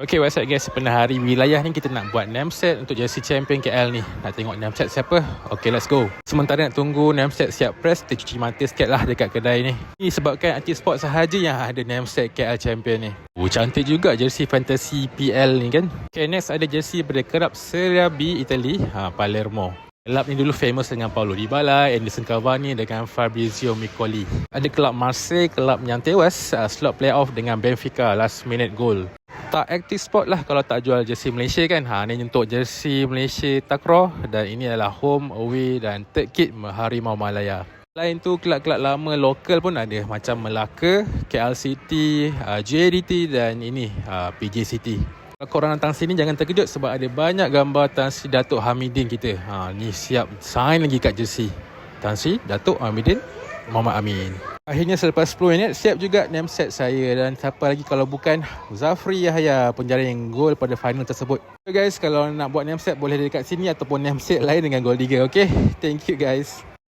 Okay, what's up guys? Sepenuh hari wilayah ni kita nak buat name set untuk jersey champion KL ni. Nak tengok name set siapa? Okay, let's go. Sementara nak tunggu name set siap press, kita cuci mata sikit lah dekat kedai ni. Ini sebabkan anti sport sahaja yang ada name set KL champion ni. Cantik juga jersey fantasy PL ni kan. Okay, next ada jersey daripada kelab Serie B Italy, Palermo. Kelab ni dulu famous dengan Paulo Dybala, Edinson Cavani dengan Fabrizio Miccoli. Ada kelab Marseille, kelab yang tewas slot playoff dengan Benfica last minute goal. Tak aktif sport lah kalau tak jual jersey Malaysia kan. Ni untuk jersey Malaysia Takraw, dan ini adalah home, away dan third kit Harimau Malaya. Selain tu kelab-kelab lama lokal pun ada macam Melaka, KL City, JDT dan ini PJ City. Kalau korang datang sini jangan terkejut sebab ada banyak gambar Tan Sri Datuk Hamidin kita. Ni siap sign lagi kat jersey Tan Sri Datuk Hamidin Muhammad Amin. Akhirnya selepas 10 minit siap juga name set saya, dan siapa lagi kalau bukan Zafri Yahya, penjaring gol pada final tersebut. So guys, kalau nak buat name set boleh dekat sini ataupun name set lain dengan Gold Digger. Okay, thank you guys.